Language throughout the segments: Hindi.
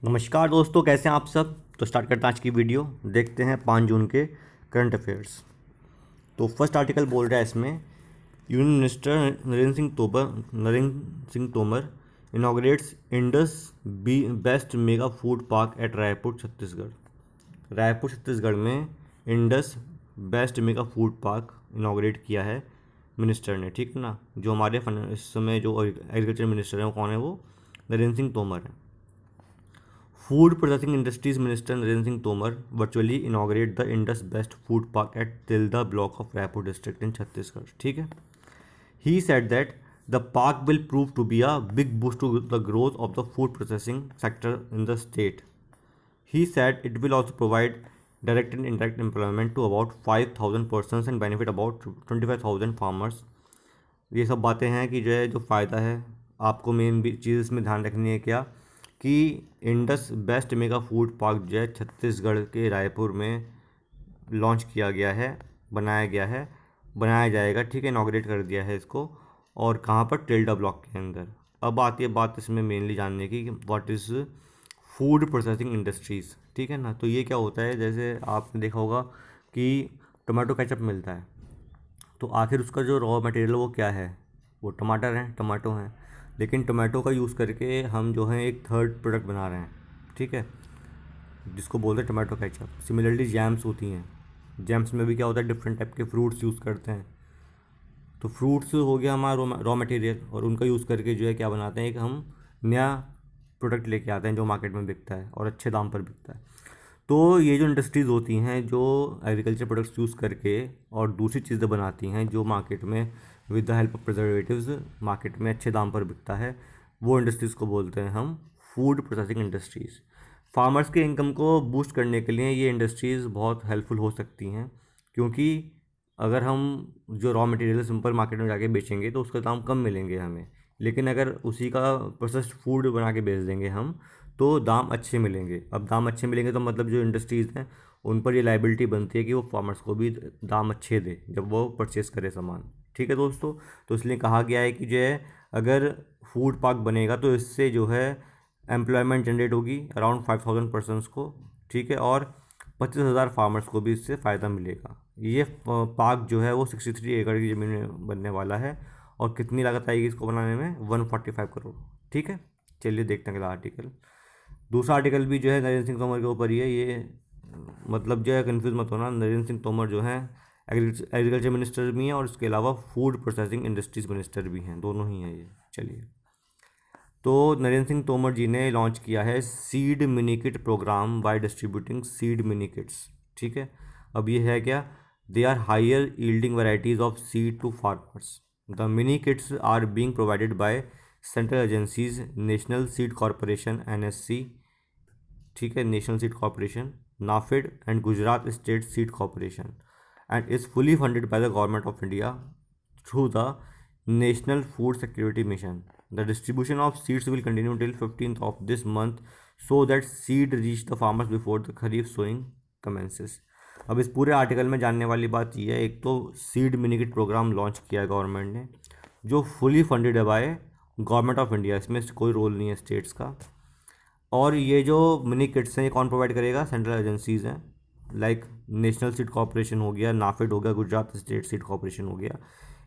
नमस्कार दोस्तों, कैसे हैं आप सब। तो स्टार्ट करते हैं आज की वीडियो। देखते हैं 5 जून के करंट अफेयर्स। तो फर्स्ट आर्टिकल बोल रहा है इसमें, union minister Narendra Singh Tomar inaugurates Indus B best mega food park at Raipur Chhattisgarh. Raipur Chhattisgarh में Indus best mega food park inaugurate किया है मिनिस्टर ने, ठीक है ना। जो हमारे इस समय जो एग्रीकल्चर मिनिस्टर हैं वो कौन है, वो नरेंद्र सिंह तोमर हैं। Food processing industries minister Narendra Singh Tomar virtually inaugurate the Indus best food park at Tilda block of Raipur district in Chhattisgarh, ठीक है। He said that the park will prove to be a big boost to the growth of the food processing sector in the state. He said it will also provide direct and indirect employment to about 5,000 persons and benefit about 25,000 farmers। ये सब बातें हैं कि जो फ़ायदा है, आपको मेन चीज़ इसमें ध्यान रखनी है क्या, कि Indus best mega food park जो है छत्तीसगढ़ के रायपुर में लॉन्च किया गया है, बनाया जाएगा, ठीक है। इनाग्रेट कर दिया है इसको, और कहाँ पर, टिल्डा ब्लॉक के अंदर। अब आती है बात इसमें मेनली जानने की कि what is food processing industries, ठीक है ना। तो ये क्या होता है, जैसे आपने देखा होगा कि टोमेटो केचप मिलता है, तो आखिर उसका जो रॉ मटेरियल वो क्या है, वो टमाटर हैं, टमाटो हैं। लेकिन टोमेटो का यूज़ करके हम जो है एक थर्ड प्रोडक्ट बना रहे हैं, ठीक है, जिसको बोलते हैं टोमेटो केचप। सिमिलरली जैम्स होती हैं, जैम्स में भी क्या होता है, डिफरेंट टाइप के फ्रूट्स यूज़ करते हैं। तो फ्रूट्स हो गया हमारा रॉ मटेरियल, और उनका यूज़ करके जो है क्या बनाते हैं, एक हम नया प्रोडक्ट लेके आते हैं जो मार्केट में बिकता है और अच्छे दाम पर बिकता है। तो ये जो इंडस्ट्रीज़ होती हैं जो एग्रीकल्चर प्रोडक्ट्स यूज़ करके और दूसरी चीज़ें बनाती हैं जो मार्केट में with the help of preservatives market में अच्छे दाम पर बिकता है, वो इंडस्ट्रीज़ को बोलते हैं हम फूड प्रोसेसिंग इंडस्ट्रीज़। फार्मर्स के इनकम को बूस्ट करने के लिए ये इंडस्ट्रीज़ बहुत हेल्पफुल हो सकती हैं, क्योंकि अगर हम जो रॉ मटेरियल सिंपल मार्केट में जाके बेचेंगे तो उसका दाम कम मिलेंगे हमें। लेकिन अगर उसी का प्रोसेस्ड फूड बना के बेच देंगे हम, तो दाम अच्छे मिलेंगे। अब दाम अच्छे मिलेंगे तो मतलब जो इंडस्ट्रीज़ हैं उन पर ये लाइबिलिटी बनती है कि वो फार्मर्स को भी दाम अच्छे दे जब वो परचेज़ करे सामान, ठीक है दोस्तों। तो इसलिए कहा गया है कि जो है अगर फूड पार्क बनेगा तो इससे जो है एम्प्लॉयमेंट जनरेट होगी अराउंड 5,000 पर्सनस को, ठीक है, और 25,000 फार्मर्स को भी इससे फ़ायदा मिलेगा। ये पार्क जो है वो 63 एकड़ की ज़मीन में बनने वाला है, और कितनी लागत आएगी इसको बनाने में, 145 करोड़, ठीक है। चलिए देखते हैं अगला आर्टिकल। दूसरा आर्टिकल भी जो है नरेंद्र सिंह तोमर के ऊपर ही है। ये मतलब जो है कन्फ्यूज़ मत होना, नरेंद्र सिंह तोमर जो है एग्रीकल्चर मिनिस्टर भी हैं और इसके अलावा फूड प्रोसेसिंग इंडस्ट्रीज़ मिनिस्टर भी हैं, दोनों ही हैं ये। चलिए, तो नरेंद्र सिंह तोमर जी ने लॉन्च किया है seed mini kit programme by distributing seed mini kits, ठीक है। अब ये है क्या, they are higher yielding varieties of seed to farmers. The mini kits are being provided by central agencies national seed corporation NSC, ठीक है, national seed corporation, NAFED and Gujarat state seed corporation, and is fully funded by the government of India through the National Food Security Mission. The distribution of seeds will continue till 15th of this month so that seed reach the farmers before the Kharif sowing commences. अब इस पूरे आर्टिकल में जानने वाली बात यह है, एक तो seed mini kit programme launch किया है गवर्नमेंट ने, जो फुली फंडेड है बाय गवर्नमेंट ऑफ इंडिया, इसमें कोई रोल नहीं है स्टेट्स का। और ये जो मिनी किट्स हैं ये कौन प्रोवाइड करेगा, सेंट्रल एजेंसीज़ हैं, लाइक नेशनल सीड कॉरपोरेशन हो गया, नाफेड हो गया, गुजरात स्टेट सीड कॉरपोरेशन हो गया।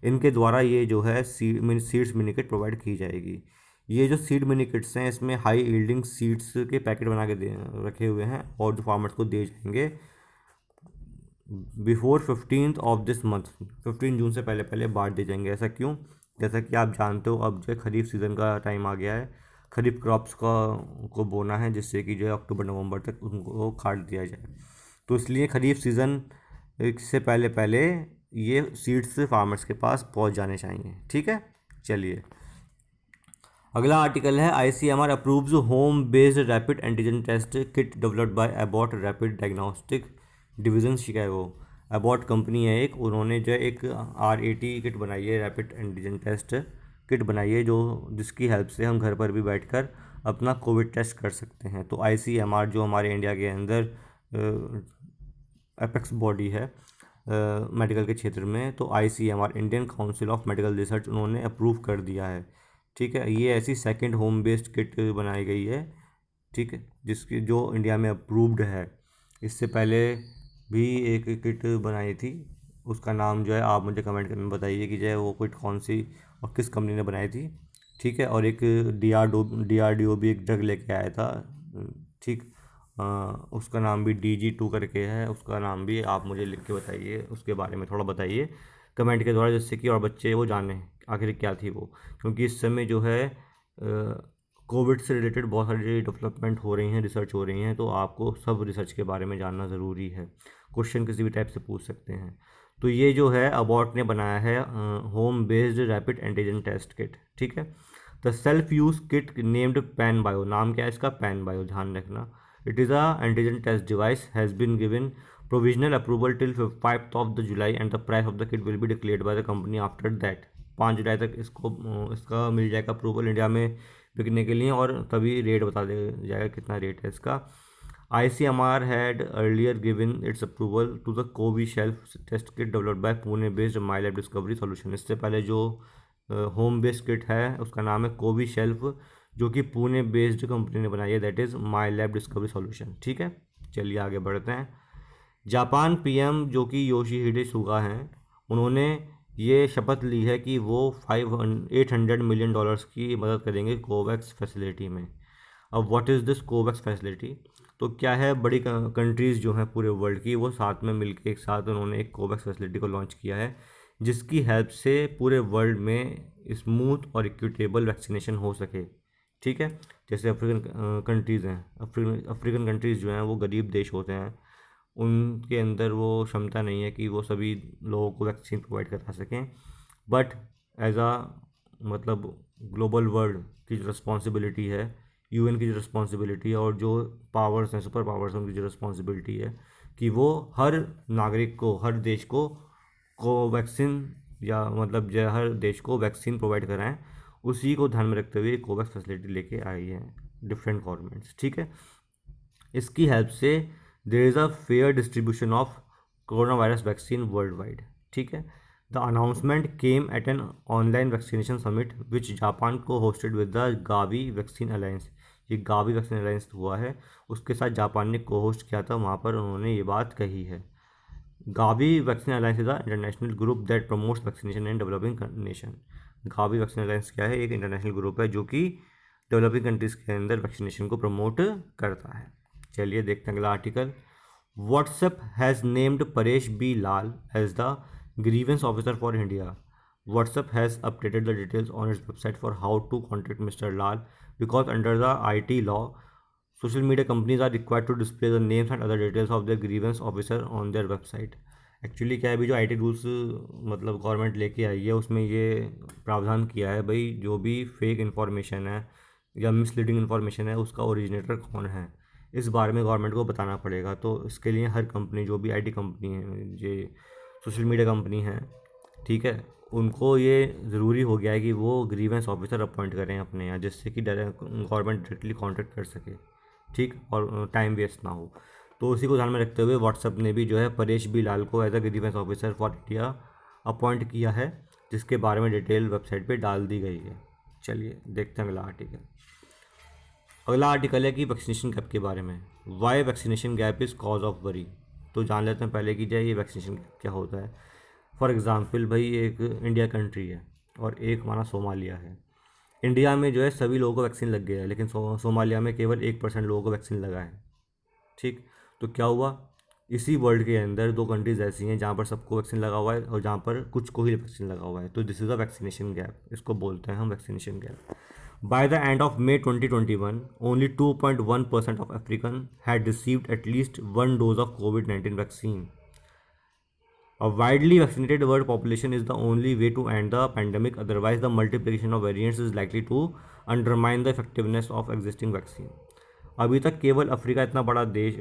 इनके द्वारा ये जो है सीड्स मिनी किट प्रोवाइड की जाएगी। ये जो सीड मिनी किट्स हैं इसमें हाई यील्डिंग सीड्स के पैकेट बना के रखे हुए हैं, और जो फार्मर्स को दिए जाएंगे before 15th of this month, 15 जून से पहले पहले बांट दिए जाएंगे। ऐसा क्यों, जैसा कि आप जानते हो अब जो है खरीफ सीज़न का टाइम आ गया है, खरीफ क्रॉप्स को बोना है, जिससे कि जो है अक्टूबर नवंबर तक उनको काट दिया जाए। तो इसलिए खरीफ सीज़न से पहले पहले ये सीड्स फार्मर्स के पास पहुंच जाने चाहिए, ठीक है। चलिए, अगला आर्टिकल है ICMR approves home based rapid antigen test kit developed by Abbott rapid diagnostic division Chicago. Abbott company है एक, उन्होंने जो एक RAT किट बनाई है, रैपिड एंटीजन टेस्ट किट बनाई है, जो जिसकी हेल्प से हम घर पर भी बैठकर अपना कोविड टेस्ट कर सकते हैं। तो ICMR जो हमारे इंडिया के अंदर एपेक्स बॉडी है मेडिकल के क्षेत्र में, तो ICMR Indian council of medical research उन्होंने अप्रूव कर दिया है, ठीक है। ये ऐसी सेकंड होम बेस्ड किट बनाई गई है ठीक है, जिसकी जो इंडिया में अप्रूव्ड है। इससे पहले भी एक किट बनाई थी, उसका नाम जो है आप मुझे कमेंट करके बताइए कि जो है वो किट कौन सी और किस कंपनी ने बनाई थी। ठीक है, और एक DRDO भी एक ड्रग लेके आया था। ठीक, उसका नाम भी DG2 करके है, उसका नाम भी आप मुझे लिख के बताइए, उसके बारे में थोड़ा बताइए कमेंट के द्वारा, जिससे कि और बच्चे वो जाने आखिर क्या थी वो। क्योंकि इस समय जो है कोविड से रिलेटेड बहुत सारी डेवलपमेंट हो रही हैं, रिसर्च हो रही हैं, तो आपको सब रिसर्च के बारे में जानना ज़रूरी है। क्वेश्चन किसी भी टाइप से पूछ सकते हैं। तो ये जो है अबॉट ने बनाया है home based rapid antigen test kit. ठीक है, the self use kit named Panbio, नाम क्या है इसका, पैन बायो, ध्यान रखना। It is a antigen test device, has been given provisional approval till 5th of the July and the price of the kit will be declared by the company after that. 5 जुलाई तक इसका मिल जाएगा अप्रूवल इंडिया में बिकने के लिए, और तभी रेट बता दिया जाएगा कितना रेट है इसका। ICMR had earlier given its approval to the Covishelf test kit developed by Pune based MyLab Discovery Solution। इससे पहले जो होम बेस्ड किट है उसका नाम है कोविशेल्फ, जो कि पुणे बेस्ड कंपनी ने बनाई है, that is MyLab Discovery Solution। ठीक है, चलिए आगे बढ़ते हैं। जापान PM जो कि योशिहिडे सुगा हैं, उन्होंने ये शपथ ली है कि वो $800 मिलियन की मदद करेंगे कोवैक्स फैसिलिटी में। अब what is this Covax facility? तो क्या है, बड़ी कंट्रीज़ जो हैं पूरे वर्ल्ड की, वो साथ में मिलकर एक साथ उन्होंने एक कोवैक्स फैसिलिटी को लॉन्च किया है, जिसकी हेल्प से पूरे वर्ल्ड में स्मूथ और इक्विटेबल वैक्सीनेशन हो सके। ठीक है, जैसे अफ्रीकन कंट्रीज़ हैं, अफ्रीकन कंट्रीज़ जो हैं वो गरीब देश होते हैं, उनके अंदर वो क्षमता नहीं है कि वो सभी लोगों को वैक्सीन प्रोवाइड करा सकें। बट एज आ मतलब ग्लोबल वर्ल्ड की जो रिस्पॉन्सिबिलिटी है, UN की जो रिस्पॉन्सिबिलिटी है, और जो पावर्स हैं, सुपर पावर्स हैं, उनकी जो रिस्पॉन्सिबिलिटी है कि वो हर नागरिक को, हर देश को कोवैक्सीन, या मतलब जो हर देश को वैक्सीन प्रोवाइड कराएं, उसी को ध्यान में रखते हुए कोवैक्स फैसिलिटी लेके आई है डिफरेंट गवर्नमेंट्स। ठीक है, इसकी हेल्प से there is a fair distribution of corona virus vaccine world wide. ठीक है, the announcement came at an online vaccination summit which Japan को hosted with the Gavi vaccine alliance. ये गावी वैक्सीन अलायंस हुआ है, उसके साथ जापान ने को होस्ट किया था, वहाँ पर उन्होंने ये बात कही है। Gavi vaccine alliance is a international group that promotes vaccination in developing nation. Gavi vaccine alliance क्या है, एक इंटरनेशनल ग्रुप है जो कि डेवलपिंग कंट्रीज़ के अंदर वैक्सीनेशन को प्रमोट करता है। चलिए देखते हैं अगला article. WhatsApp has named Paresh B Lal as the grievance officer for India. WhatsApp has updated the details on its website for how to contact Mr. Lal, because under the IT law, social media companies are required to display the names and other details of their grievance officer on their website। Actually क्या है, अभी जो IT रूल्स मतलब गवर्नमेंट लेके आई है, उसमें ये प्रावधान किया है भाई, जो भी फेक इन्फॉर्मेशन है या मिसलीडिंग इन्फॉर्मेशन है, उसका ओरिजिनेटर कौन है, इस बारे में गवर्नमेंट को बताना पड़ेगा। तो इसके लिए हर कंपनी, जो भी IT कंपनी है, ये सोशल मीडिया कंपनी है, ठीक है, उनको ये ज़रूरी हो गया है कि वो ग्रीवेंस ऑफिसर अपॉइंट करें अपने यहाँ, जिससे कि गवर्नमेंट डायरेक्टली कॉन्टेक्ट कर सके। ठीक, और टाइम वेस्ट ना हो। तो उसी को ध्यान में रखते हुए व्हाट्सएप ने भी जो है परेश बी लाल को as a grievance officer for India appoint किया है, जिसके बारे में डिटेल वेबसाइट पे डाल दी गई है। चलिए देखते हैं अगला आर्टिकल। अगला आर्टिकल है कि वैक्सीनेशन गैप के बारे में। Why vaccination gap is cause of worry. तो जान लेते हैं पहले कि जो ये वैक्सीनेशन गैप क्या होता है। फॉर एग्ज़ाम्पल भाई, एक इंडिया कंट्री है और एक हमारा सोमालिया है। इंडिया में जो है सभी लोगों को वैक्सीन लग गया है, लेकिन सोमालिया में केवल 1% लोगों को वैक्सीन लगा है। ठीक, तो क्या हुआ, इसी वर्ल्ड के अंदर दो कंट्रीज़ ऐसी हैं जहाँ पर सबको वैक्सीन लगा हुआ है और जहाँ पर कुछ को ही वैक्सीन लगा हुआ है। तो this is a vaccination gap, इसको बोलते हैं हम vaccination gap. By the end of May 2021, only 2.1% of African had received at least 1 dose of COVID-19 vaccine. A widely vaccinated world population is the only way to end the pandemic. Otherwise, the multiplication of variants is likely to undermine the effectiveness of existing vaccine। अभी तक केवल अफ्रीका इतना बड़ा देश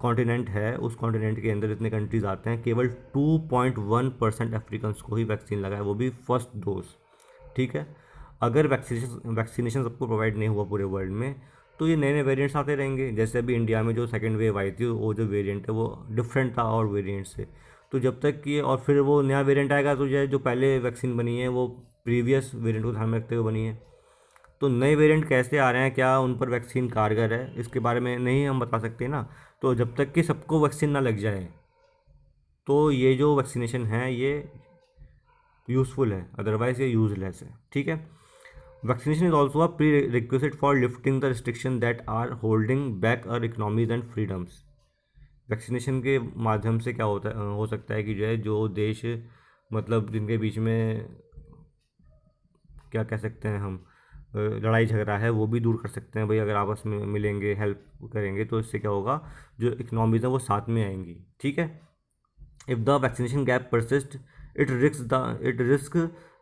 कॉन्टिनेंट है, उस कॉन्टिनेंट के अंदर इतने कंट्रीज आते हैं, केवल 2.1% अफ्रीकन्स को ही वैक्सीन लगा है, वो भी फर्स्ट डोज। ठीक है, अगर वैक्सीनेशन सबको प्रोवाइड नहीं हुआ पूरे वर्ल्ड में, तो ये नए नए वेरिएंट्स आते रहेंगे। जैसे अभी इंडिया में जो सेकेंड वेव आई थी, वो जो वेरिएंट है वो डिफरेंट था और वेरिएंट से। तो जब तक कि और फिर वो नया वेरिएंट आएगा, तो जो पहले वैक्सीन बनी है वो प्रीवियस वेरिएंट को ध्यान में रखते हुए बनी है। तो नए वेरिएंट कैसे आ रहे हैं, क्या उन पर वैक्सीन कारगर है, इसके बारे में नहीं हम बता सकते ना। तो जब तक कि सबको वैक्सीन ना लग जाए तो ये जो वैक्सीनेशन है ये यूज़फुल है, अदरवाइज़ ये यूज़लेस है। ठीक है। Vaccination is also a prerequisite for lifting the restriction that are holding back our economies and freedoms. Vaccination के माध्यम से क्या होता है, हो सकता है कि जो है जो देश मतलब जिनके बीच में क्या कह सकते हैं हम लड़ाई झगड़ा है वो भी दूर कर सकते हैं भाई, अगर आपस में मिलेंगे हेल्प करेंगे तो इससे क्या होगा, जो इकोनॉमीज हैं वो साथ में आएंगी। ठीक है। If the vaccination gap persist it risk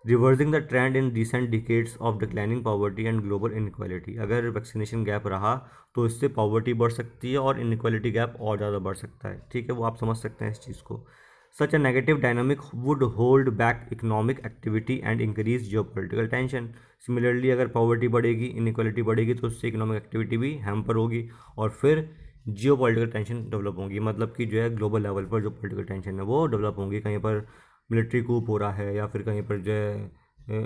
reversing the trend in recent decades of declining poverty and global inequality। अगर वैक्सीनेशन गैप रहा तो इससे पॉवर्टी बढ़ सकती है और इनक्वालिटी गैप और ज़्यादा बढ़ सकता है। ठीक है, वो आप समझ सकते हैं इस चीज़ को। Such a negative dynamic would hold back economic activity and increase geopolitical tension। Similarly, अगर पॉवर्टी बढ़ेगी, इनक्वालिटी बढ़ेगी तो उससे इकोनॉमिक एक्टिविटी भी हैम्पर होगी और फिर जियो पॉलिटिकल टेंशन डेवलप होंगी। मतलब कि जो है ग्लोबल लेवल पर जो पॉलिटिकल टेंशन है वो डेवलप होंगी, कहीं पर मिलिट्री कूप हो रहा है या फिर कहीं पर जो है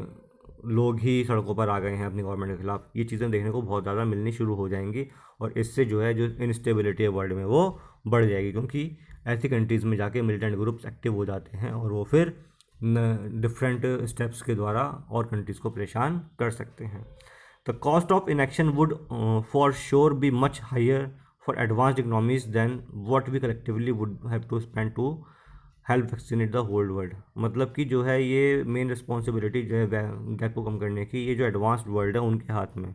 लोग ही सड़कों पर आ गए हैं अपनी गवर्नमेंट के खिलाफ। ये चीज़ें देखने को बहुत ज़्यादा मिलनी शुरू हो जाएंगी और इससे जो है जो इनस्टेबिलिटी है वर्ल्ड में वो बढ़ जाएगी, क्योंकि ऐसी कंट्रीज़ में जाके मिलिटेंट ग्रुप्स एक्टिव हो जाते हैं और वो फिर डिफरेंट स्टेप्स के द्वारा और कंट्रीज़ को परेशान कर सकते हैं। The cost of inaction would for sure be much higher for advanced economies than what we collectively would have to spend to help vaccinate the whole world. मतलब कि जो है ये मेन रिस्पॉन्सिबिलिटी जो है गैप को कम करने की, ये जो एडवांस्ड वर्ल्ड है उनके हाथ में,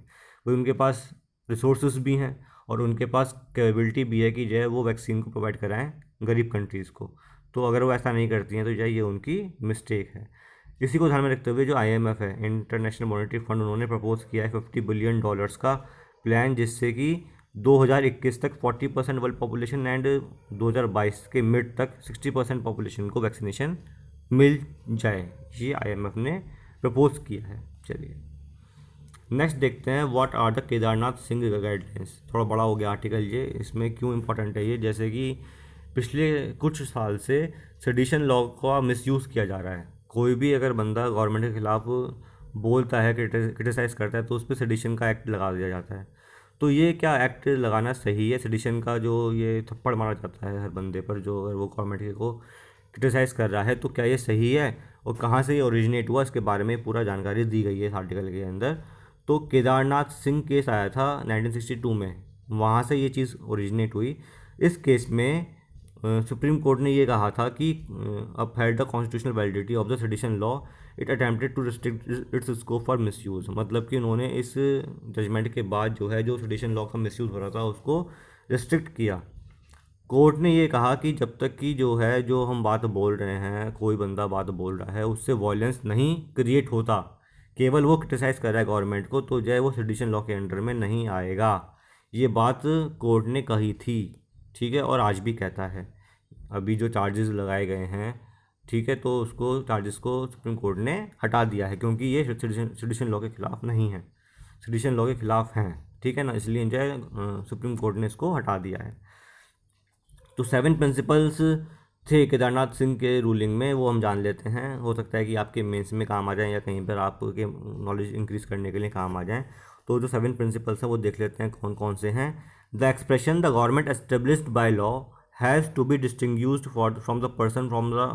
वो उनके पास रिसोर्सेज भी हैं और उनके पास कैपेबिलिटी भी है कि जो है वो वैक्सीन को प्रोवाइड कराएं गरीब कंट्रीज़ को। तो अगर वो ऐसा नहीं करती हैं तो जो है ये उनकी मिस्टेक है। इसी को ध्यान में रखते हुए जो IMF है, इंटरनेशनल मॉनेटरी फंड, उन्होंने प्रपोज किया है $50 बिलियन का प्लान, जिससे कि 2021 तक 40% वर्ल्ड पॉपुलेशन एंड 2022 के मिड तक 60% पॉपुलेशन को वैक्सीनेशन मिल जाए। ये IMF ने प्रपोज किया है। चलिए नेक्स्ट देखते हैं, what are the Kedarnath Singh guidelines. थोड़ा बड़ा हो गया आर्टिकल ये, इसमें क्यों इंपॉर्टेंट है ये, जैसे कि पिछले कुछ साल से सेडिशन लॉ का मिसयूज़ किया जा रहा है। कोई भी अगर बंदा गवर्नमेंट के खिलाफ बोलता है, क्रिटिसाइज़ करता है, तो उस पर सेडिशन का एक्ट लगा दिया जाता है। तो ये क्या एक्ट लगाना सही है? सेडिशन का जो ये थप्पड़ मारा जाता है हर बंदे पर जो अगर वो गवर्नमेंट को क्रिटिसाइज़ कर रहा है, तो क्या ये सही है और कहाँ से ये ओरिजिनेट हुआ, इसके बारे में पूरा जानकारी दी गई है इस आर्टिकल के अंदर। तो केदारनाथ सिंह केस आया था 1962 में, वहाँ से ये चीज़ ओरिजिनेट हुई। इस केस में सुप्रीम कोर्ट ने ये कहा था कि upheld the constitutional validity of the sedition law, it attempted to restrict its scope for misuse. मतलब कि उन्होंने इस जजमेंट के बाद जो है जो सेडिशन लॉ का मिसयूज़ हो रहा था उसको रिस्ट्रिक्ट किया। कोर्ट ने ये कहा कि जब तक कि जो है जो हम बात बोल रहे हैं, कोई बंदा बात बोल रहा है, उससे वॉयलेंस नहीं क्रिएट होता, केवल वो क्रिटिसाइज़ कर रहा है गवर्नमेंट को, तो जो है वो सेडिशन लॉ के अंडर में नहीं आएगा। ये बात कोर्ट ने कही थी। ठीक है, और आज भी कहता है। अभी जो चार्जेस लगाए गए हैं, ठीक है, तो उसको चार्जेस को सुप्रीम कोर्ट ने हटा दिया है, क्योंकि ये सेडिशन लॉ के खिलाफ नहीं है, सेडिशन लॉ के खिलाफ हैं। ठीक है ना, इसलिए जो है सुप्रीम कोर्ट ने इसको हटा दिया है। तो 7 प्रिंसिपल्स थे केदारनाथ सिंह के रूलिंग में, वो हम जान लेते हैं। हो सकता है कि आपके मेंस में काम आ जाए या कहीं पर आपके नॉलेज इंक्रीज़ करने के लिए काम आ जाए। तो जो 7 प्रिंसिपल्स हैं वो देख लेते हैं कौन कौन से हैं। The expression the government established by law has to be distinguished from the person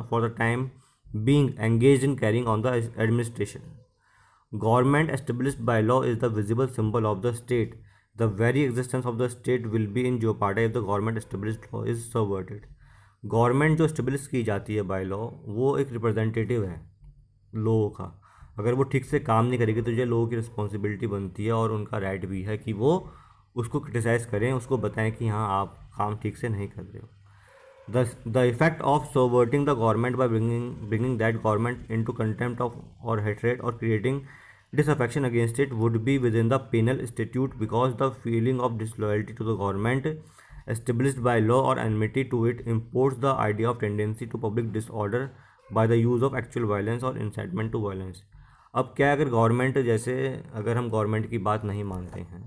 for the time being engaged in carrying on the administration. Government established by law is the visible symbol of the state. The very existence of the state will be in jeopardy if the government established law is subverted। Government जो इस्टेब्लिश की जाती है बाय लॉ, वो एक रिप्रेजेंटेटिव है लोगों का। अगर वो ठीक से काम नहीं करेगी तो ये लोगों की रिस्पॉन्सिबिलिटी बनती है और उनका राइट भी है कि वो उसको क्रिटिसाइज़ करें, उसको बताएं कि हाँ आप काम ठीक से नहीं कर रहे हो। The effect of subverting the government by bringing that government into contempt of or hatred or creating disaffection against it would be within the penal statute, because the feeling of disloyalty to the government established by law or enmity to it imports the idea of tendency to public disorder by the use of actual violence or incitement to violence। अब क्या, अगर गवर्नमेंट जैसे अगर हम गवर्नमेंट की बात नहीं मानते हैं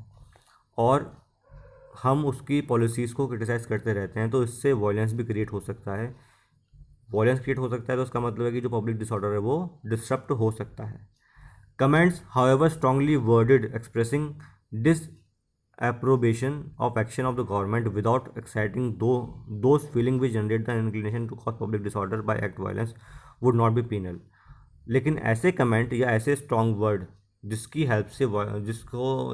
और हम उसकी पॉलिसीज़ को क्रिटिसाइज़ करते रहते हैं, तो इससे वॉयलेंस भी क्रिएट हो सकता है। वॉयलेंस क्रिएट हो सकता है तो उसका मतलब है कि जो पब्लिक डिसऑर्डर है वो डिसरप्ट हो सकता है। Comments, however, strongly worded, expressing disapprobation of action of the government without exciting those feelings which generate the inclination to cause public disorder by act violence would not be penal. लेकिन ऐसे कमेंट या ऐसे स्ट्रॉन्ग वर्ड जिसकी हेल्प से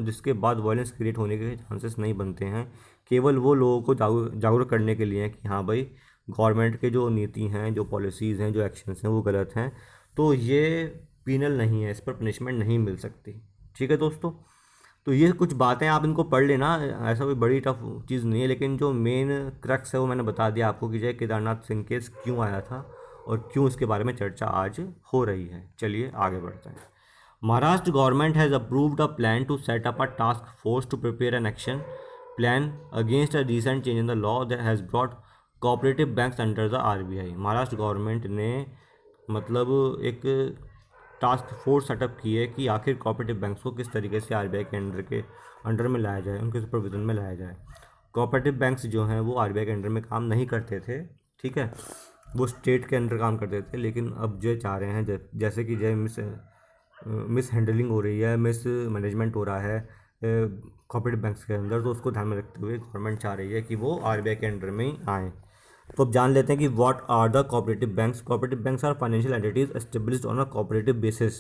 जिसके बाद वायलेंस क्रिएट होने के चांसेस नहीं बनते हैं, केवल वो लोगों को जागरूक करने के लिए हैं कि हाँ भाई, गवर्नमेंट के जो नीति हैं, जो पॉलिसीज़ हैं, जो एक्शंस हैं वो गलत हैं, तो ये पीनल नहीं है, इस पर पनिशमेंट नहीं मिल सकती। ठीक है दोस्तों, तो ये कुछ बातें आप इनको पढ़ लेना, ऐसा कोई बड़ी टफ चीज़ नहीं है, लेकिन जो मेन क्रक्स है वो मैंने बता दिया आपको कि जय केदारनाथ सिंह केस क्यों आया था और क्यों इसके बारे में चर्चा आज हो रही है। चलिए आगे बढ़ते हैं। Maharashtra government has approved a plan to set up a task force to prepare an action plan against a recent change in the law that has brought cooperative banks under the RBI. Maharashtra government ने मतलब एक टास्क फोर्स सेटअप की है कि आखिर कोऑपरेटिव बैंक्स को किस तरीके से आरबीआई के अंडर में लाया जाए, उनके सुपरविजन में लाया जाए। कोऑपरेटिव बैंक्स जो हैं वो आरबीआई के अंडर में काम नहीं करते थे, ठीक है, वो स्टेट के अंडर काम करते थे, लेकिन अब जो चाह रहे हैं जैसे कि जो मिस हैंडलिंग हो रही है, मिस मैनेजमेंट हो रहा है कोऑपरेटिव बैंक्स के अंदर, तो उसको ध्यान में रखते हुए गवर्नमेंट चाह रही है कि वो आरबीआई के अंडर में ही आएँ। तो अब जान लेते हैं कि what are the cooperative banks. Cooperative banks are financial entities established on a cooperative basis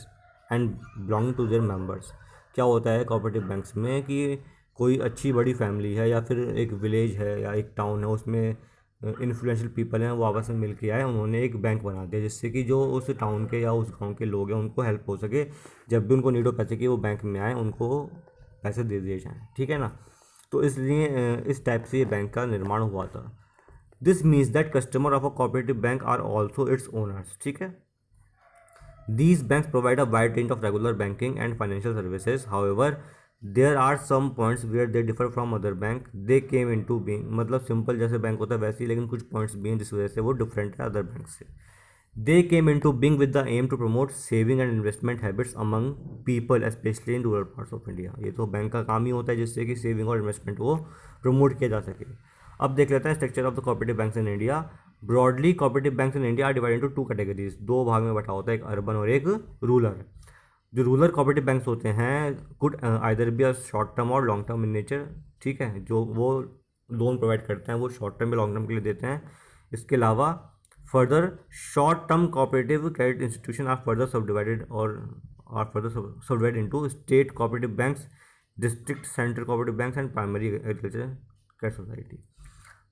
and belonging to their members. क्या होता है कोऑपरेटिव बैंक्स में कि कोई अच्छी बड़ी फैमिली है या फिर एक विलेज है या एक टाउन है, उसमें इन्फ्लुएंशियल पीपल हैं, वो आपस में मिल के आए, उन्होंने एक बैंक बना दिया जिससे कि जो उस टाउन के या उस गांव के लोग हैं उनको हेल्प हो सके, जब भी उनको नीड हो पैसे की वो बैंक में आए, उनको पैसे दे दिए जाएँ। ठीक है ना, तो इसलिए इस टाइप से ये बैंक का निर्माण हुआ था। This means that customer of a cooperative bank are also its owners. ठीक है, these banks provide a wide range of regular banking and financial services. However, there are some points where they differ from other bank. They came into being, मतलब सिंपल जैसे बैंक होता है वैसे ही, लेकिन कुछ पॉइंट्स भी हैं जिस वजह से वो डिफरेंट है अदर बैंक से। They came into being with the aim to promote saving and investment habits among people, especially in rural parts of India. ये तो बैंक का काम ही होता है जिससे कि सेविंग और इन्वेस्टमेंट को प्रमोट किया जा सके। अब देख लेते हैं structure of the cooperative banks in India. Broadly cooperative banks in India are divided into 2 categories. 2 भाग में बटा होता है, एक अर्बन और एक रूरल। जो रूरल कोऑपरेटिव बैंक्स होते हैं could either be a short term और लॉन्ग टर्म इन नेचर। ठीक है, जो वो लोन प्रोवाइड करते हैं वो शॉर्ट टर्म या लॉन्ग टर्म के लिए देते हैं। इसके अलावा further short term cooperative credit institution are further subdivided into state cooperative banks, district central cooperative banks and primary agriculture credit society.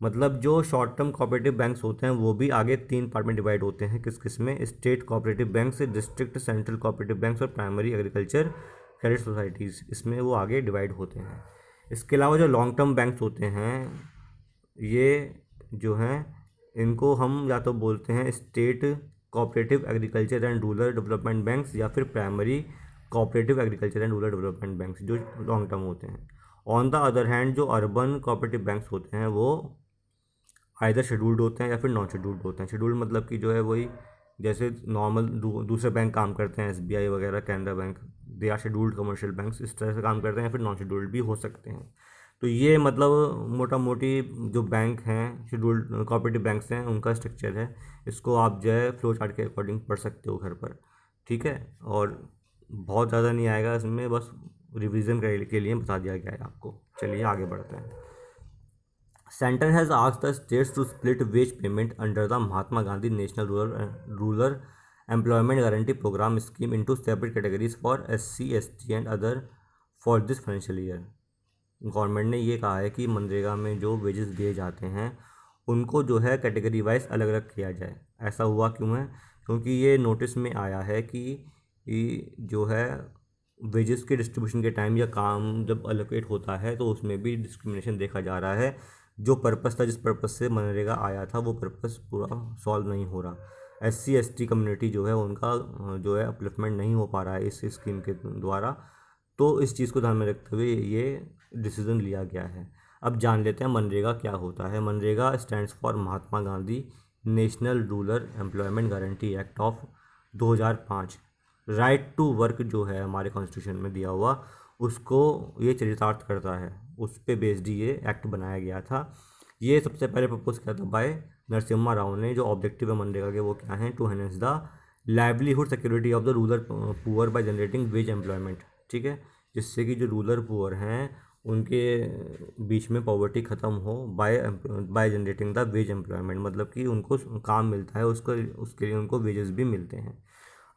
मतलब जो शॉर्ट टर्म कोऑपरेटिव बैंक्स होते हैं वो भी आगे 3 पार्ट में डिवाइड होते हैं। किस में? State cooperative banks, district central cooperative banks और प्राइमरी एग्रीकल्चर क्रेडिट सोसाइटीज़, इसमें वो आगे डिवाइड होते हैं। इसके अलावा जो लॉन्ग टर्म बैंक्स होते हैं ये जो हैं इनको हम या तो बोलते हैं state cooperative agriculture and rural development banks या फिर primary cooperative agriculture and rural development banks, जो लॉन्ग टर्म होते हैं। ऑन द अदर हैंड जो अर्बन कोऑपरेटिव बैंक्स होते हैं वो आइदर शेड्यूल्ड होते हैं या फिर नॉन शेड्यूल्ड होते हैं। शेड्यूल्ड मतलब कि जो है वही जैसे नॉर्मल दूसरे बैंक काम करते हैं, एसबीआई वगैरह, Canara bank, they are scheduled commercial banks, इस तरह से काम करते हैं, या फिर नॉन शेड्यूल्ड भी हो सकते हैं। तो ये मतलब मोटा मोटी जो बैंक हैं, शेड्यूल्ड कोऑपरेटिव बैंक्स हैं, उनका स्ट्रक्चर है। इसको आप जो है फ्लो चार्ट के अकॉर्डिंग पढ़ सकते हो घर पर। ठीक है, और बहुत ज़्यादा नहीं आएगा इसमें, बस रिवीजन के लिए बता दिया गया है आपको। चलिए आगे बढ़ते हैं। Center has asked the states to split wage payment under the Mahatma Gandhi National Rural Employment Guarantee Program scheme into separate categories for SC, ST and other for this financial year. Government ने ये कहा है कि मनरेगा में जो वेजेस दिए जाते हैं उनको जो है कैटेगरी वाइज अलग अलग किया जाए। ऐसा हुआ क्यों है? क्योंकि ये नोटिस में आया है कि जो है वेजेस के डिस्ट्रीब्यूशन के टाइम या काम जब अलोकेट होता है तो उसमें भी डिस्क्रिमिनेशन देखा जा रहा है। जो पर्पस था, जिस पर्पस से मनरेगा आया था, वो पर्पस पूरा सॉल्व नहीं हो रहा। SC ST कम्युनिटी जो है उनका जो है अपलिफ्टमेंट नहीं हो पा रहा है इस स्कीम के द्वारा। तो इस चीज़ को ध्यान में रखते हुए ये डिसीज़न लिया गया है। अब जान लेते हैं मनरेगा क्या होता है। मनरेगा stands for Mahatma Gandhi national rural employment guarantee act of 2005। Right to work जो है हमारे कॉन्स्टिट्यूशन में दिया हुआ, उसको ये चरितार्थ करता है, उस पे बेस्ड ये एक्ट बनाया गया था। ये सबसे पहले प्रपोज किया था बाय नरसिम्हा राव ने। जो ऑब्जेक्टिव है मनरेगा के वो क्या हैं? To enhance the livelihood security of the rural poor by generating wage employment, ठीक है, जिससे कि जो रूरल पुअर हैं उनके बीच में पॉवर्टी ख़त्म हो by generating the ways employment, मतलब कि उनको काम मिलता है, उसको उसके लिए उनको वेजेस भी मिलते हैं।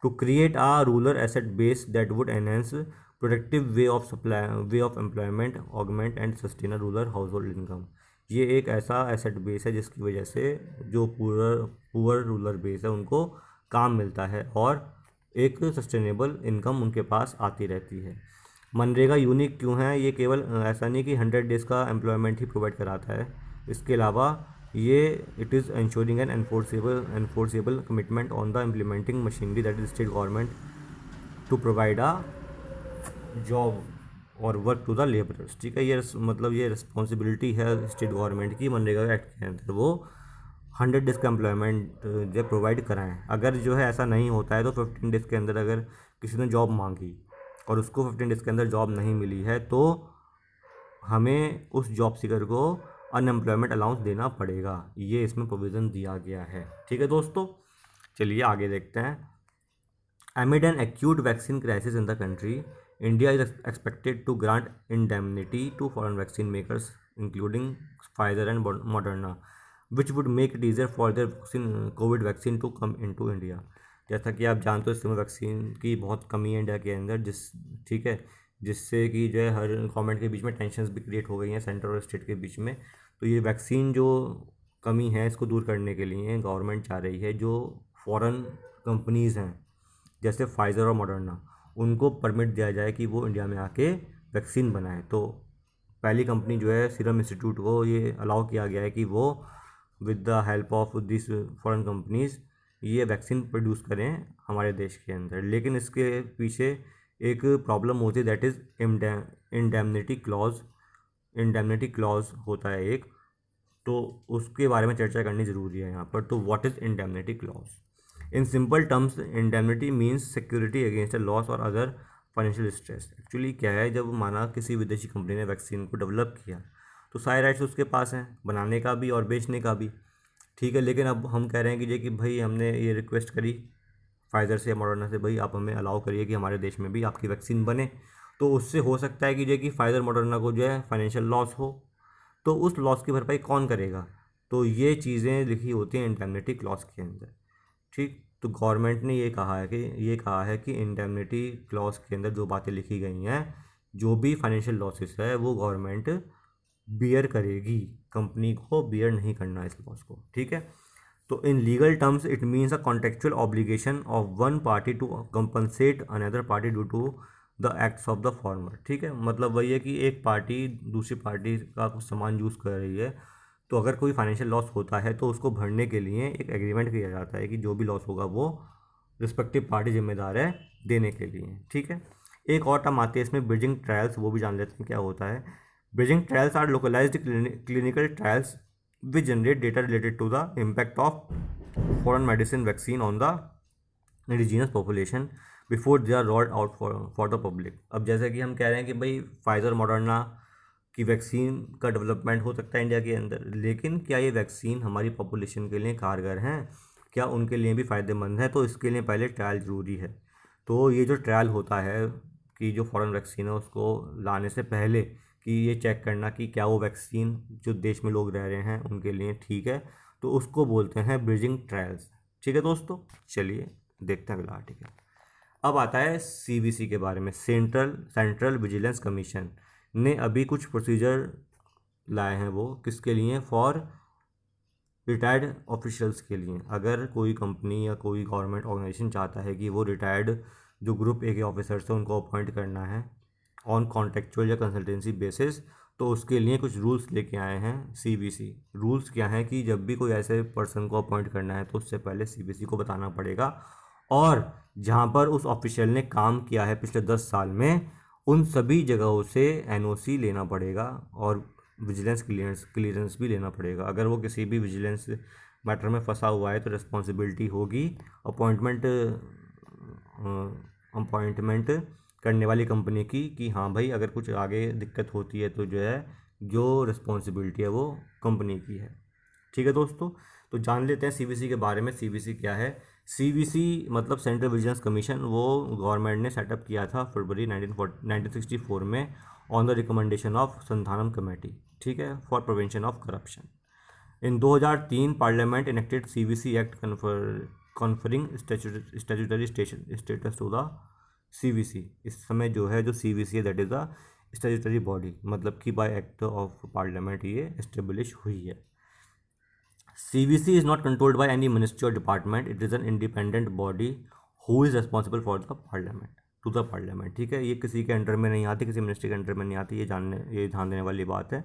To create a rural asset base that would enhance productive way of employment augment and sustain rural household income. ये एक ऐसा एसेट बेस है जिसकी वजह से जो पुअर रूरल बेस है उनको काम मिलता है और एक सस्टेनेबल इनकम उनके पास आती रहती है। मनरेगा यूनिक क्यों है? ये केवल ऐसा नहीं कि 100 डेज़ का एम्प्लॉयमेंट ही प्रोवाइड कराता है, इसके अलावा ये it is insuring an enforceable commitment on the implementing machinery that is state government to provide a job और वर्क टू द लेबरर्स, ठीक है। ये मतलब ये रिस्पॉन्सिबिलिटी है स्टेट गवर्नमेंट की मनरेगा एक्ट के अंदर, वो 100 डेज़ का एम्प्लॉयमेंट जब प्रोवाइड कराएं। अगर जो है ऐसा नहीं होता है तो 15 डेज़ के अंदर अगर किसी ने जॉब मांगी और उसको 15 डेज़ के अंदर जॉब नहीं मिली है तो हमें उस जॉब सीकर को अनएम्प्लॉयमेंट अलाउंस देना पड़ेगा। ये इसमें प्रोविज़न दिया गया है, ठीक है दोस्तों। चलिए आगे देखते हैं। Amid an acute vaccine crisis in the country, India is expected to grant indemnity to foreign vaccine makers, including Pfizer and Moderna, which would make it easier for their COVID vaccine to come into India। जैसा कि आप जानते हो इस समय वैक्सीन की बहुत कमी है इंडिया के अंदर, ठीक है, जिससे कि जो है हर गवर्नमेंट के बीच में टेंशन्स भी क्रिएट हो गई हैं सेंटर और स्टेट के बीच में। तो ये वैक्सीन जो कमी है इसको दूर करने के लिए गवर्नमेंट चाह रही है जो फॉरेन कंपनीज़ हैं जैसे फाइज़र और मॉडर्ना, उनको परमिट दिया जाए कि वो इंडिया में आके वैक्सीन बनाएं। तो पहली कंपनी जो है सीरम इंस्टीट्यूट को ये अलाउ किया गया है कि वो with the help of this foreign companies ये वैक्सीन प्रोड्यूस करें हमारे देश के अंदर। लेकिन इसके पीछे एक प्रॉब्लम होती है, that is indemnity clause. Indemnity clause होता है एक, तो उसके बारे में चर्चा करनी ज़रूरी है यहाँ पर। तो what is indemnity clause? In simple terms indemnity means security against a loss और अदर फाइनेंशियल स्ट्रेस। एक्चुअली क्या है, जब माना किसी विदेशी कंपनी ने वैक्सीन को डेवलप किया तो सारे राइट्स उसके पास हैं बनाने का भी और बेचने का भी, ठीक है। लेकिन अब हम कह रहे हैं कि भाई हमने ये रिक्वेस्ट करी फाइज़र से या मॉडर्ना से, भाई आप हमें अलाउ करिए कि हमारे देश में भी आपकी वैक्सीन बने। तो उससे हो सकता है कि फाइज़र मॉडर्ना को जो है फाइनेंशियल लॉस हो, तो उस लॉस की भरपाई कौन करेगा? तो ये चीज़ें लिखी होती हैं इंडेमनिटी क्लॉज के अंदर, ठीक। तो गवर्नमेंट ने ये कहा है कि इंडेमनिटी क्लॉज के अंदर जो बातें लिखी गई हैं, जो भी फाइनेंशियल लॉसेस है वो गवर्नमेंट बियर करेगी, कंपनी को बियर नहीं करना इस लॉस को, ठीक है। तो in legal terms it means a contractual obligation of one party to compensate another party due to the acts of the former, ठीक है। मतलब वही है कि एक पार्टी दूसरी पार्टी का कुछ सामान यूज़ कर रही है, तो अगर कोई फाइनेंशियल लॉस होता है तो उसको भरने के लिए एक एग्रीमेंट किया जाता है कि जो भी लॉस होगा वो रिस्पेक्टिव पार्टी जिम्मेदार है देने के लिए, ठीक है। एक और टर्म आती है इसमें ब्रिजिंग ट्रायल्स, वो भी जान लेते हैं क्या होता है। Bridging trials are localized clinical trials which generate data related to the impact of foreign medicine vaccine on the indigenous population before they are rolled out for the public. अब जैसे कि हम कह रहे हैं कि भाई फाइज़र मॉडर्ना की वैक्सीन का डेवलपमेंट हो सकता है इंडिया के अंदर, लेकिन क्या ये वैक्सीन हमारी पॉपुलेशन के लिए कारगर हैं, क्या उनके लिए भी फ़ायदेमंद है? तो इसके लिए पहले ट्रायल ज़रूरी है। तो ये जो ट्रायल होता है कि जो फॉरेन वैक्सीन है उसको लाने से पहले कि ये चेक करना कि क्या वो वैक्सीन जो देश में लोग रह रहे हैं उनके लिए ठीक है, तो उसको बोलते हैं ब्रिजिंग ट्रायल्स, ठीक है दोस्तों। चलिए देखते हैं अगला आर्टिकल। अब आता है सीवीसी के बारे में। सेंट्रल विजिलेंस कमीशन ने अभी कुछ प्रोसीजर लाए हैं, वो किसके लिए? फॉर रिटायर्ड ऑफिशियल्स के लिए। अगर कोई कंपनी या कोई गवर्नमेंट ऑर्गेनाइजेशन चाहता है कि वो रिटायर्ड जो ग्रुप ए के ऑफिसर्स हैं उनको अपॉइंट करना है ऑन कॉन्ट्रेक्चुअल या कंसल्टेंसी बेसिस, तो उसके लिए कुछ रूल्स लेके आए हैं सीवीसी। रूल्स क्या हैं कि जब भी कोई ऐसे पर्सन को अपॉइंट करना है तो उससे पहले सीवीसी को बताना पड़ेगा, और जहाँ पर उस ऑफिशियल ने काम किया है पिछले 10 साल में उन सभी जगहों से एनओसी लेना पड़ेगा और विजिलेंस क्लियरेंस भी लेना पड़ेगा। अगर वो किसी भी विजिलेंस मैटर में फंसा हुआ है तो रिस्पॉन्सिबिलिटी होगी अपॉइंटमेंट करने वाली कंपनी की कि हाँ भाई अगर कुछ आगे दिक्कत होती है तो जो है जो रिस्पॉन्सिबिलिटी है वो कंपनी की है, ठीक है दोस्तों। तो जान लेते हैं सीवीसी के बारे में। सीवीसी क्या है? CVC मतलब सेंट्रल विजिलेंस कमीशन, वो गवर्नमेंट ने सेटअप किया था फरवरी 1964 में on the recommendation of Santhanam committee, ठीक है, for prevention of corruption. In 2003 parliament enacted CVC act conferring statutory status to the CVC। इस समय जो है जो CVC है that is the statutory body, मतलब कि बाय एक्ट ऑफ पार्लियामेंट ये एस्टेब्लिश हुई है। CVC is not controlled by any ministry or department. It is an independent body who is responsible for the parliament, to the parliament, ठीक है। ये किसी के अंडर में नहीं आती, किसी मिनिस्ट्री के अंडर में नहीं आती, ये ध्यान देने वाली बात है।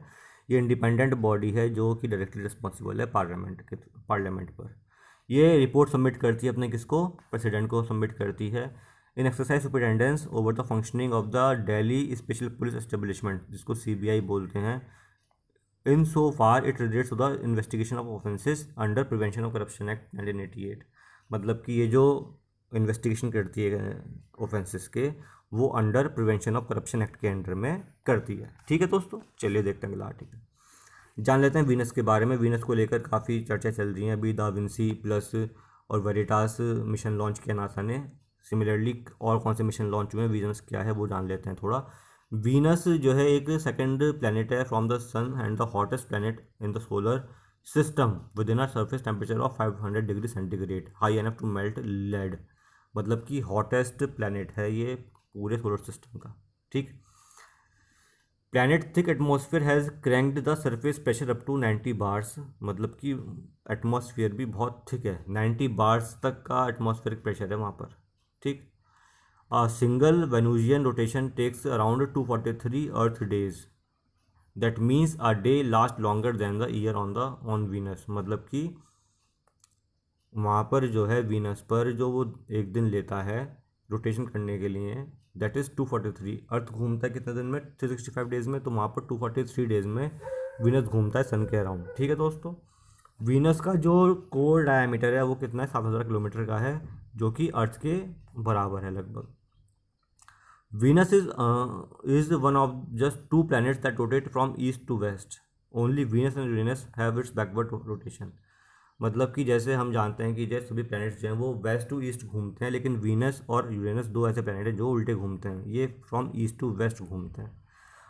ये इंडिपेंडेंट बॉडी है जो कि डायरेक्टली रिस्पॉन्सिबल है पार्लियामेंट पर। ये रिपोर्ट सबमिट करती है अपने किसको, प्रेसिडेंट को सबमिट करती है। In exercise superintendence over the functioning of the Delhi special police establishment, जिसको CBI बोलते हैं, in so far it relates to the investigation of offences under prevention of corruption act 1988। मतलब कि ये जो इन्वेस्टिगेशन करती है ऑफेंसेस के, वो under prevention of corruption act के अंडर में करती है, ठीक है दोस्तों। चलिए देखते हैं अगला आर्टिकल, जान लेते हैं वीनस के बारे में। वीनस को लेकर काफ़ी चर्चा चल रही है अभी। दा विंसी प्लस और वेरिटास मिशन लॉन्च किया नासा ने। सिमिलरली और कौन से मिशन लॉन्च हुए हैं, वीनस क्या है वो जान लेते हैं थोड़ा। वीनस जो है एक सेकंड प्लैनेट है from the sun and the hottest planet in the solar system within a surface temperature of 500 degree centigrade, high enough to melt lead. मतलब कि हॉटेस्ट प्लैनेट है ये पूरे सोलर सिस्टम का, ठीक। Planet thick atmosphere has cranked the surface pressure up to 90 bars. मतलब कि एटमॉस्फेयर भी बहुत थिक है, 90 बार्स तक का एटमॉस्फेरिक प्रेशर है वहाँ पर, ठीक। A single Venusian rotation takes around 243 Earth days. That means a day lasts longer than the year on Venus. मतलब कि वहाँ पर जो है वीनस पर जो वो एक दिन लेता है रोटेशन करने के लिए, दैट इज़ 243। अर्थ घूमता है कितने दिन में, 365 डेज़ में, तो वहाँ पर 243 डेज़ में वीनस घूमता है सन के अराउंड, ठीक है दोस्तों। वीनस का जो कोर डायमीटर है वो कितना है, 7000 किलोमीटर का है, जो कि अर्थ के बराबर है लगभग। Venus is one of just two planets that rotate from east to west. Only Venus and Uranus have its backward rotation. मतलब कि जैसे हम जानते हैं कि जैसे सभी प्लैनेट्स जो हैं वो वेस्ट टू ईस्ट घूमते हैं, लेकिन वीनस और यूरेनस दो ऐसे प्लैनेट हैं जो उल्टे घूमते हैं, ये फ्रॉम ईस्ट टू वेस्ट घूमते हैं।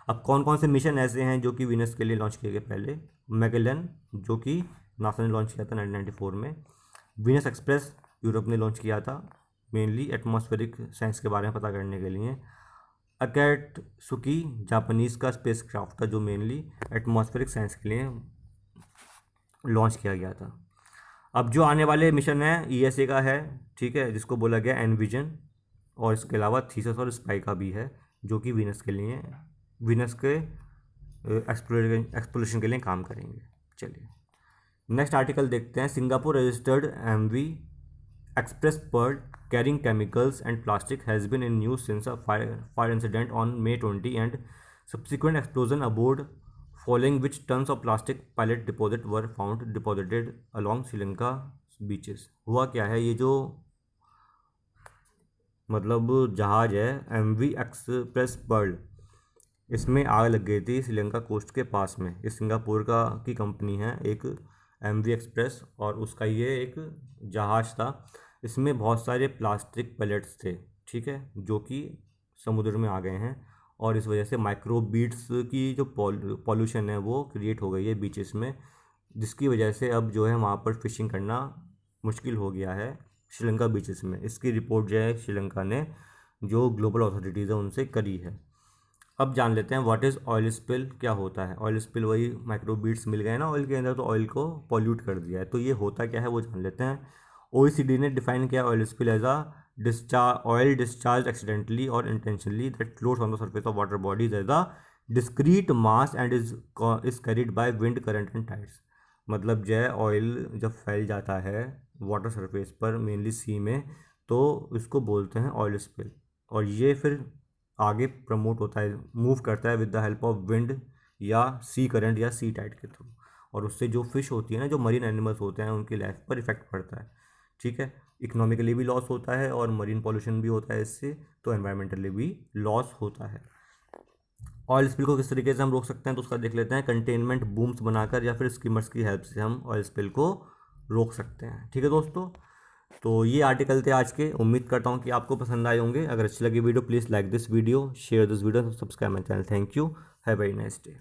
अब कौन कौन से मिशन ऐसे हैं जो कि वीनस के लिए लॉन्च किए गए पहले। मैगेलन, जो कि नासा ने लॉन्च किया था 1994 में। वीनस एक्सप्रेस यूरोप ने लॉन्च किया था, मेनली एटमॉस्फेरिक साइंस के बारे में पता करने के लिए। अकैटसुकी जापानीज़ का स्पेस क्राफ्ट था जो मेनली एटमॉस्फेरिक साइंस के लिए लॉन्च किया गया था। अब जो आने वाले मिशन है ESA का है, ठीक है, जिसको बोला गया एनविजन, और इसके अलावा थीसस और स्पाई का भी है, जो कि वीनस के लिए, वीनस के एक्सप्लोरेशन के लिए काम करेंगे। चलिए नेक्स्ट आर्टिकल देखते हैं। Singapore registered MV Express Pearl carrying chemicals and plastic has been in use since a fire incident on May 20 and subsequent explosion aboard, following which tons of plastic pellet deposit were found deposited along Sri Lanka beaches. हुआ क्या है, ये जो मतलब जहाज़ है MV Express Pearl, इसमें आग लग गई थी श्रीलंका कोस्ट के पास में। ये सिंगापुर की कंपनी है एक MV एक्सप्रेस, और उसका ये एक जहाज़ था। इसमें बहुत सारे प्लास्टिक पैलेट्स थे, ठीक है, जो कि समुद्र में आ गए हैं, और इस वजह से माइक्रो बीट्स की जो पॉल्यूशन है वो क्रिएट हो गई है बीचेस में, जिसकी वजह से अब जो है वहाँ पर फिशिंग करना मुश्किल हो गया है श्रीलंका बीचेस में। इसकी रिपोर्ट जो है श्रीलंका ने जो ग्लोबल अथॉरिटीज़ है उनसे करी है। अब जान लेते हैं व्हाट इज़ ऑयल स्पिल, क्या होता है ऑयल स्पिल। वही माइक्रो बीट्स मिल गए ना ऑयल के अंदर, तो ऑयल को पॉल्यूट कर दिया है, तो ये होता क्या है वो जान लेते हैं। OECD ने डिफाइन किया oil spill as a oil discharge accidentally और intentionally that floats on the surface of water bodies as a discrete mass and is carried by wind current and tides. मतलब जो है ऑयल जब फैल जाता है वाटर सरफेस पर, मेनली सी में, तो इसको बोलते हैं ऑयल स्पिल, और ये फिर आगे प्रमोट होता है, मूव करता है with the help of wind या सी करंट या सी टाइड के थ्रू, और उससे जो फिश होती है ना, जो मरीन एनिमल्स होते हैं, उनकी लाइफ पर इफेक्ट पड़ता है, ठीक है। इकोनॉमिकली भी लॉस होता है और मरीन पॉल्यूशन भी होता है इससे, तो एनवायरमेंटली भी लॉस होता है। ऑयल स्पिल को किस तरीके से हम रोक सकते हैं तो उसका देख लेते हैं। कंटेनमेंट बूम्स बनाकर या फिर स्कीमर्स की हेल्प से हम ऑयल स्पिल को रोक सकते हैं, ठीक है दोस्तों। तो ये आर्टिकल थे आज के। उम्मीद करता हूँ कि आपको पसंद आए होंगे। अगर अच्छी लगी video, please like this video, share this video, subscribe my channel. Thank you, have very nice day.